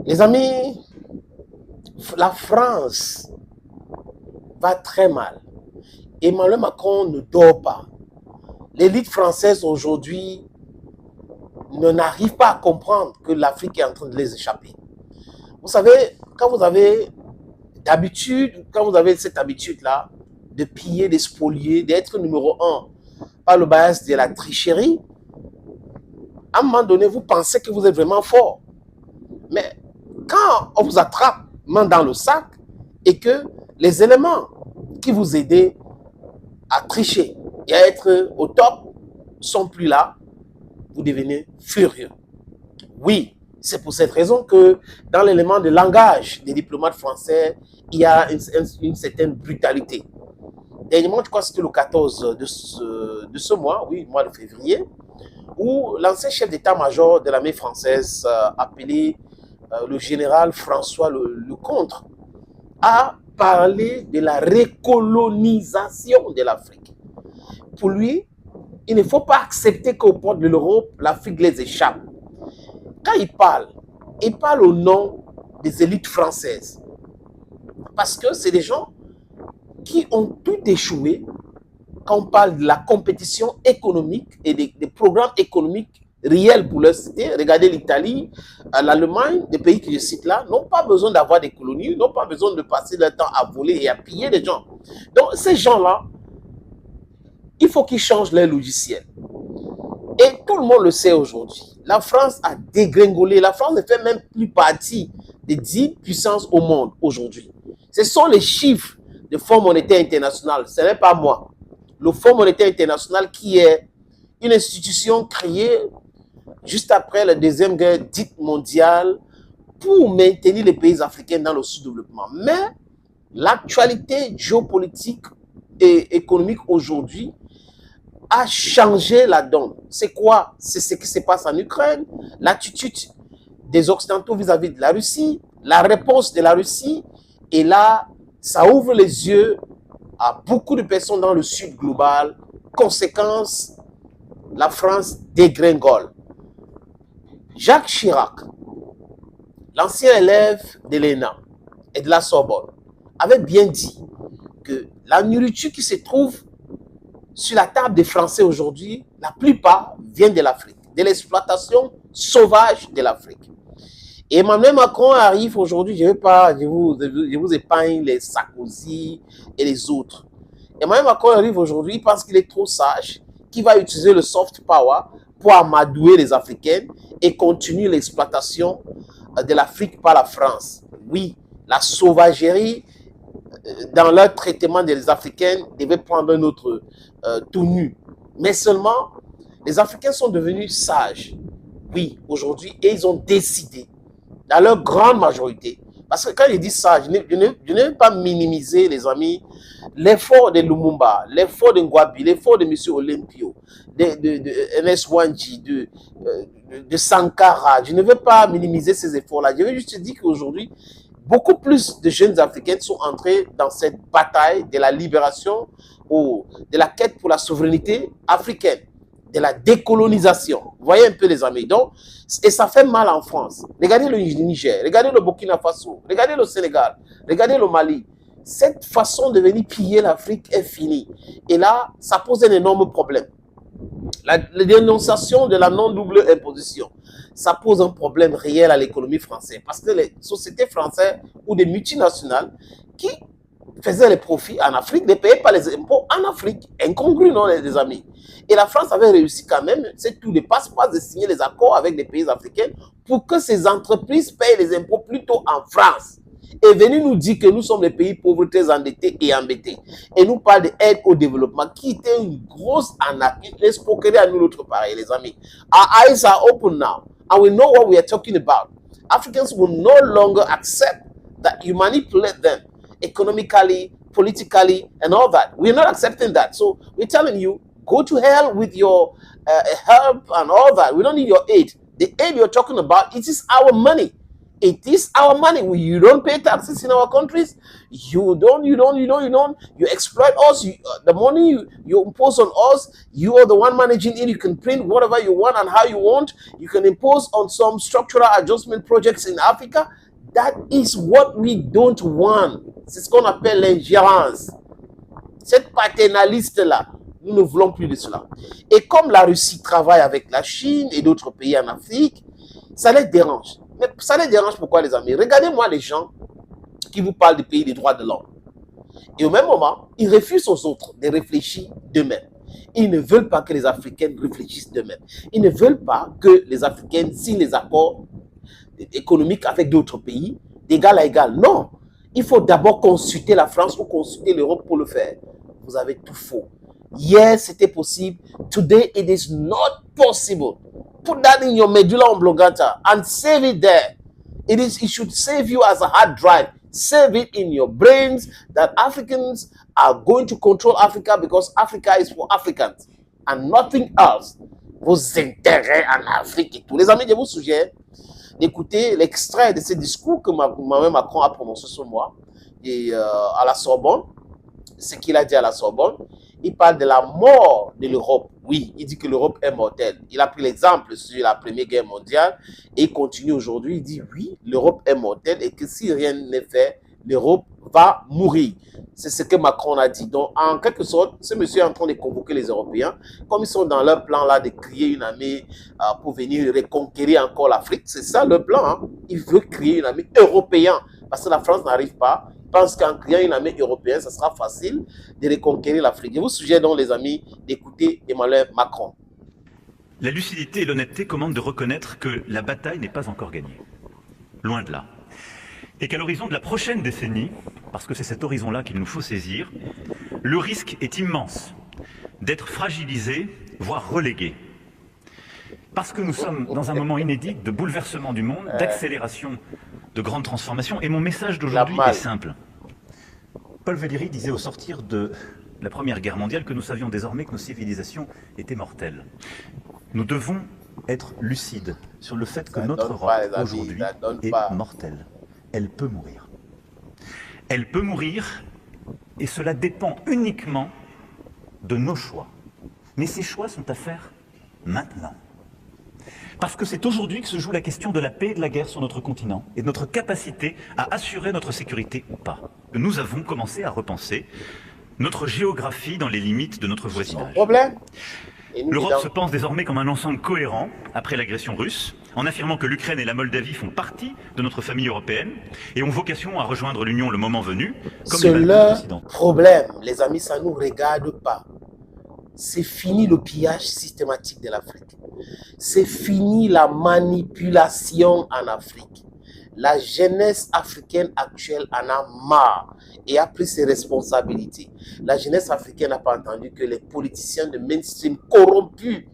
Les amis, la France va très mal. Emmanuel Macron ne dort pas. L'élite française aujourd'hui n'arrive pas à comprendre que l'Afrique est en train de les échapper. Vous savez, quand vous avez cette habitude-là de piller, de spolier, d'être numéro un par le biais de la tricherie, à un moment donné, vous pensez que vous êtes vraiment fort. Mais quand on vous attrape main dans le sac et que les éléments qui vous aidaient à tricher et à être au top sont plus là, vous devenez furieux. Oui, c'est pour cette raison que dans l'élément de langage des diplomates français, il y a une certaine brutalité. Dernièrement, je crois que c'était le 14 de ce mois, oui, mois de février, où l'ancien chef d'état-major de l'armée française, appelé le général François Lecontre, a parlé de la recolonisation de l'Afrique. Pour lui, il ne faut pas accepter qu'aux portes de l'Europe, l'Afrique les échappe. Quand il parle au nom des élites françaises. Parce que c'est des gens qui ont tout échoué quand on parle de la compétition économique et des programmes économiques réels pour leur cité. Regardez l'Italie, l'Allemagne, des pays que je cite là, n'ont pas besoin d'avoir des colonies, n'ont pas besoin de passer leur temps à voler et à piller les gens. Donc ces gens-là, il faut qu'ils changent leur logiciel. Et tout le monde le sait aujourd'hui. La France a dégringolé. La France ne fait même plus partie des 10 puissances au monde aujourd'hui. Ce sont les chiffres du Fonds monétaire international. Ce n'est pas moi. Le Fonds monétaire international qui est une institution créée juste après la Deuxième Guerre dite mondiale pour maintenir les pays africains dans le sous-développement. Mais l'actualité géopolitique et économique aujourd'hui a changé la donne. C'est quoi? C'est ce qui se passe en Ukraine, l'attitude des Occidentaux vis-à-vis de la Russie, la réponse de la Russie, et là, ça ouvre les yeux à beaucoup de personnes dans le sud global. Conséquence, la France dégringole. Jacques Chirac, l'ancien élève de l'ENA et de la Sorbonne, avait bien dit que la nourriture qui se trouve sur la table des Français aujourd'hui, la plupart viennent de l'Afrique, de l'exploitation sauvage de l'Afrique. Et Emmanuel Macron arrive aujourd'hui, je vous épargne les Sarkozy et les autres. Emmanuel Macron arrive aujourd'hui, il pense qu'il est trop sage, qu'il va utiliser le soft power pour amadouer les Africains et continuer l'exploitation de l'Afrique par la France. Oui, la sauvagerie dans leur traitement des Africains devait prendre un autre tenue. Mais seulement, les Africains sont devenus sages, oui, aujourd'hui, et ils ont décidé, dans leur grande majorité, parce que quand je dis sage, je ne veux pas minimiser, les amis, l'effort de Lumumba, l'effort de Ngwabi, l'effort de M. Olympio, de Ernest Wanji, de Sankara. Je ne veux pas minimiser ces efforts-là. Je veux juste dire qu'aujourd'hui, beaucoup plus de jeunes Africains sont entrés dans cette bataille de la libération ou de la quête pour la souveraineté africaine, de la décolonisation. Vous voyez un peu les amis. Donc, et ça fait mal en France. Regardez le Niger, regardez le Burkina Faso, regardez le Sénégal, regardez le Mali. Cette façon de venir piller l'Afrique est finie. Et là, ça pose un énorme problème. La dénonciation de la non-double imposition, ça pose un problème réel à l'économie française. Parce que les sociétés françaises ou des multinationales qui faisaient les profits en Afrique ne payaient pas les impôts en Afrique. Incongru, non, les amis? Et la France avait réussi quand même, c'est tout, ne passe pas de signer les accords avec les pays africains pour que ces entreprises payent les impôts plutôt en France. Et venir nous dire que nous sommes des pays pauvres, très endettés et embêtés. Et nous parle d'aide au développement, qui était une grosse arnaque. L'escroquerie à nous, l'autre pareil, les amis. Our eyes are open now, and we know what we are talking about. Africans will no longer accept that you manipulate them economically, politically, and all that. We're not accepting that. So we're telling you, go to hell with your help and all that. We don't need your aid. The aid you're talking about, it is our money. It is our money. You don't pay taxes in our countries. You exploit us. The money you impose on us, you are the one managing it. You can print whatever you want and how you want. You can impose on some structural adjustment projects in Africa. That is what we don't want. C'est ce qu'on appelle l'ingérence. Cette paternaliste-là, nous ne voulons plus de cela. Et comme la Russie travaille avec la Chine et d'autres pays en Afrique, ça les dérange. Mais ça les dérange pourquoi, les amis? Regardez-moi les gens qui vous parlent des pays des droits de l'homme. Et au même moment, ils refusent aux autres de réfléchir d'eux-mêmes. Ils ne veulent pas que les Africains réfléchissent d'eux-mêmes. Ils ne veulent pas que les Africains signent les accords économiques avec d'autres pays d'égal à égal. Non, il faut d'abord consulter la France ou consulter l'Europe pour le faire. Vous avez tout faux. Hier, c'était possible. Today, it is not possible. Put that in your medulla oblongata and save it there. It should save you as a hard drive. Save it in your brains that Africans are going to control Africa because Africa is for Africans and nothing else. Vos intérêts en Afrique et tout. Les amis, je vous suggère d'écouter l'extrait de ce discours que Emmanuel Macron a prononcé sur moi et, à la Sorbonne. Ce qu'il a dit à la Sorbonne. Il parle de la mort de l'Europe. Oui, il dit que l'Europe est mortelle. Il a pris l'exemple sur la Première Guerre mondiale et il continue aujourd'hui. Il dit oui, l'Europe est mortelle et que si rien n'est fait, l'Europe va mourir. C'est ce que Macron a dit. Donc, en quelque sorte, ce monsieur est en train de convoquer les Européens. Comme ils sont dans leur plan là de créer une armée pour venir reconquérir encore l'Afrique, c'est ça le plan. Hein. Il veut créer une armée européenne parce que la France n'arrive pas. Pense qu'en créant une armée européenne, ça sera facile de reconquérir l'Afrique. Je vous suggère donc, les amis, d'écouter Emmanuel Macron. La lucidité et l'honnêteté commandent de reconnaître que la bataille n'est pas encore gagnée. Loin de là. Et qu'à l'horizon de la prochaine décennie, parce que c'est cet horizon-là qu'il nous faut saisir, le risque est immense d'être fragilisé, voire relégué. Parce que nous sommes dans un moment inédit de bouleversement du monde, d'accélération de grandes transformations. Et mon message d'aujourd'hui est simple. Paul Valéry disait au sortir de la Première Guerre mondiale que nous savions désormais que nos civilisations étaient mortelles. Nous devons être lucides sur le fait que notre Europe aujourd'hui est mortelle. Elle peut mourir. Elle peut mourir et cela dépend uniquement de nos choix. Mais ces choix sont à faire maintenant. Parce que c'est aujourd'hui que se joue la question de la paix et de la guerre sur notre continent et de notre capacité à assurer notre sécurité ou pas. Nous avons commencé à repenser notre géographie dans les limites de notre voisinage. L'Europe se pense désormais comme un ensemble cohérent après l'agression russe, en affirmant que l'Ukraine et la Moldavie font partie de notre famille européenne et ont vocation à rejoindre l'Union le moment venu. C'est leur problème, les amis, ça ne nous regarde pas. C'est fini le pillage systématique de l'Afrique. C'est fini la manipulation en Afrique. La jeunesse africaine actuelle en a marre et a pris ses responsabilités. La jeunesse africaine n'a pas entendu que les politiciens de mainstream corrompus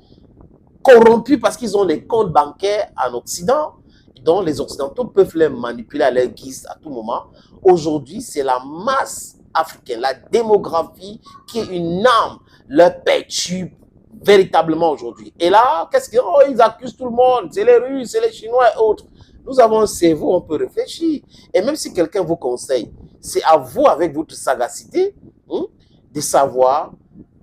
parce qu'ils ont les comptes bancaires en Occident, dont les Occidentaux peuvent les manipuler à leur guise à tout moment. Aujourd'hui, c'est la masse africaine, la démographie qui est une arme, leur perturbe véritablement aujourd'hui. Et là, qu'est-ce qu'ils ils accusent tout le monde, c'est les Russes, c'est les Chinois et autres. Nous avons un cerveau, on peut réfléchir. Et même si quelqu'un vous conseille, c'est à vous, avec votre sagacité, de savoir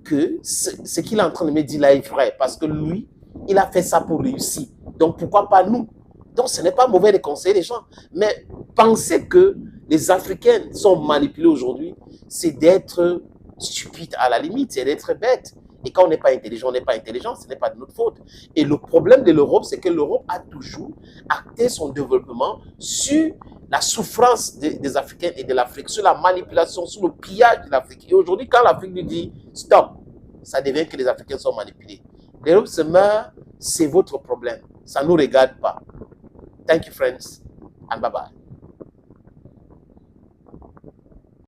que ce qu'il est en train de me dire là est vrai. Parce que lui, il a fait ça pour réussir. Donc pourquoi pas nous? Donc ce n'est pas mauvais de conseiller les gens. Mais penser que les Africains sont manipulés aujourd'hui, c'est d'être stupide à la limite, c'est d'être bête. Et quand on n'est pas intelligent, on n'est pas intelligent, ce n'est pas de notre faute. Et le problème de l'Europe, c'est que l'Europe a toujours acté son développement sur la souffrance des Africains et de l'Afrique, sur la manipulation, sur le pillage de l'Afrique. Et aujourd'hui, quand l'Afrique lui dit stop, ça devient que les Africains sont manipulés. L'Europe se meurt, c'est votre problème. Ça ne nous regarde pas. Thank you, friends, and bye-bye.